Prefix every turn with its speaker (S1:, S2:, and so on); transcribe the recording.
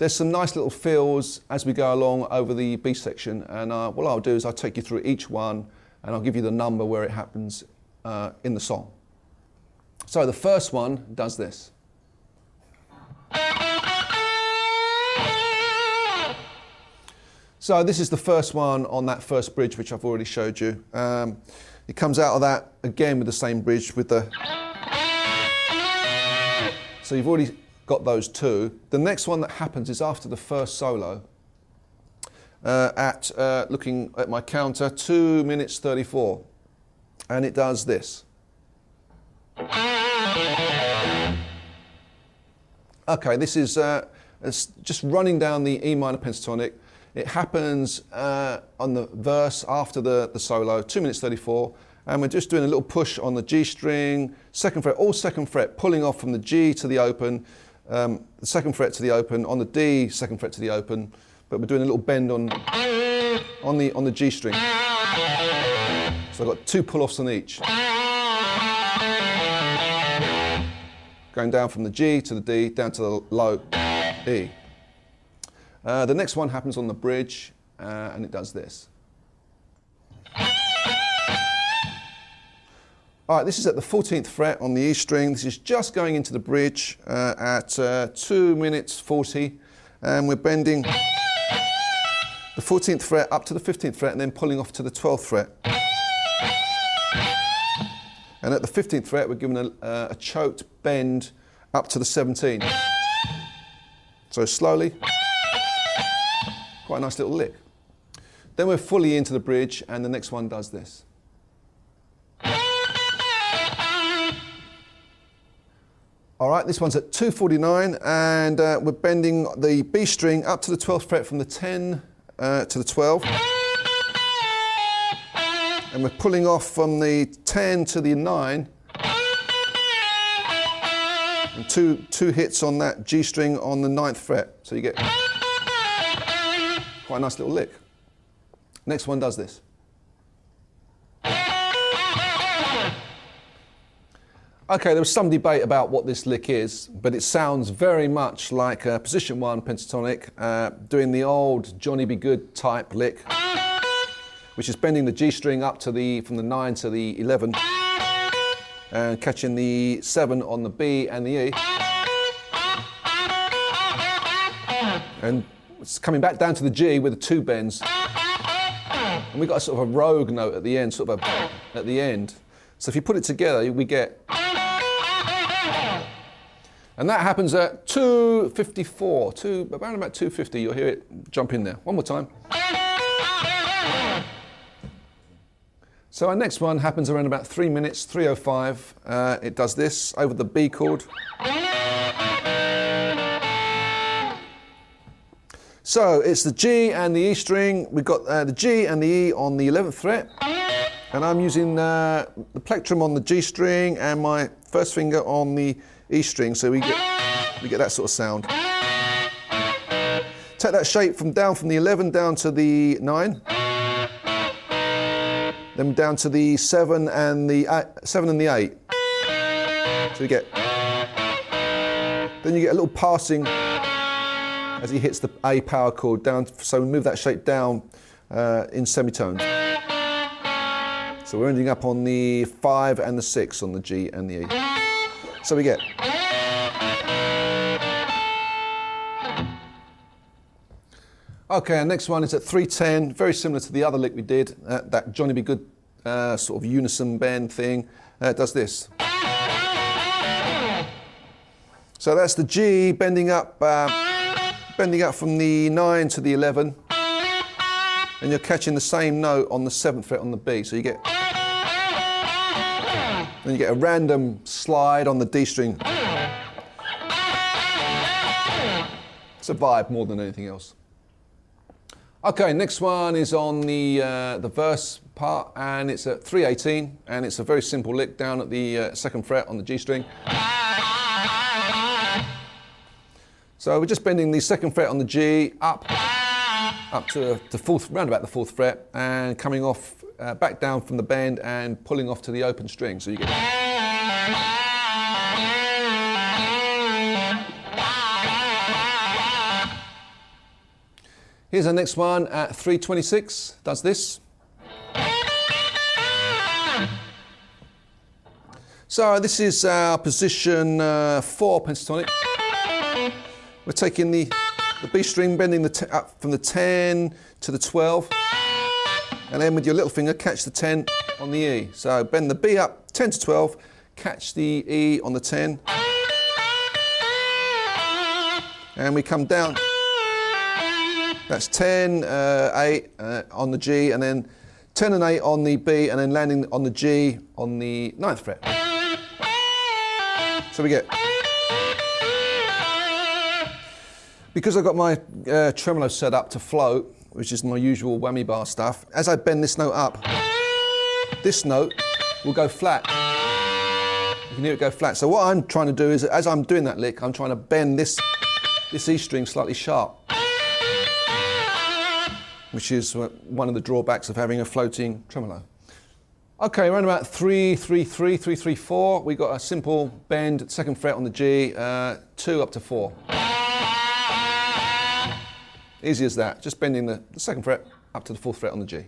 S1: there's some nice little feels as we go along over the B section, and what I'll do is I'll take you through each one and I'll give you the number where it happens in the song. So the first one does this. So this is the first one on that first bridge, which I've already showed you. It comes out of that again with the same bridge with the... So you've already got those two. The next one that happens is after the first solo, looking at my counter, 2 minutes 34, and it does this. Okay, this is it's just running down the E minor pentatonic. It happens on the verse after the solo, 2 minutes 34, and we're just doing a little push on the G string, second fret, all second fret, pulling off from the G to the open, the second fret to the open, on the D, second fret to the open, but we're doing a little bend on the G string. So I've got 2 pull-offs on each. Going down from the G to the D, down to the low E. The next one happens on the bridge, and it does this. All right, this is at the 14th fret on the E string. This is just going into the bridge at 2 minutes 40, and we're bending the 14th fret up to the 15th fret and then pulling off to the 12th fret. And at the 15th fret, we're given a choked bend up to the 17th. So slowly, quite a nice little lick. Then we're fully into the bridge, and the next one does this. All right, this one's at 2:49, and we're bending the B string up to the 12th fret from the 10 to the 12. And we're pulling off from the 10 to the 9. And two hits on that G string on the 9th fret. So you get quite a nice little lick. Next one does this. Okay, there was some debate about what this lick is, but it sounds very much like a position 1 pentatonic, doing the old Johnny Be Good type lick, which is bending the G string up to from the 9 to the 11, and catching the 7 on the B and the E, and it's coming back down to the G with the 2 bends, and we've got a sort of a rogue note at the end, at the end. So if you put it together, we get... And that happens at 2:54, around about 2:50, you'll hear it jump in there. One more time. So our next one happens around about 3 minutes, 3:05. It does this over the B chord. So it's the G and the E string. We've got the G and the E on the 11th fret. And I'm using the plectrum on the G string and my first finger on the E string, so we get that sort of sound. Take that shape down from the 11 down to the 9, then down to the 7 and the 8. So you get, then you get a little passing as he hits the A power chord down. So we move that shape down in semitones. So we're ending up on the 5 and the 6 on the G and the E. So we get. Okay, our next one is at 3:10, very similar to the other lick we did, that Johnny Be Good sort of unison bend thing. It does this. So that's the G bending up from the 9 to the 11, and you're catching the same note on the 7th fret on the B. So you get. Then you get a random slide on the D string. It's a vibe more than anything else. Okay, next one is on the verse part, and it's at 3:18, and it's a very simple lick down at the 2nd fret on the G string. So we're just bending the 2nd fret on the G up to the 4th, round about the 4th fret, and coming off back down from the bend and pulling off to the open string. So you get. Here's our next one at 326, does this. So this is our position 4 pentatonic. We're taking the B string, bending up from the 10 to the 12, and then with your little finger catch the 10 on the E. So bend the B up 10 to 12, catch the E on the 10, and we come down. That's 10, 8 on the G, and then 10 and 8 on the B, and then landing on the G on the 9th fret. So we get, because I've got my tremolo set up to float, which is my usual whammy bar stuff, as I bend this note up, this note will go flat. You can hear it go flat. So what I'm trying to do is, as I'm doing that lick, I'm trying to bend this E string slightly sharp, which is one of the drawbacks of having a floating tremolo. Okay, around about 333, 334, we got a simple bend, 2nd fret on the G, 2 up to 4. Easy as that, just bending the 2nd fret up to the 4th fret on the G.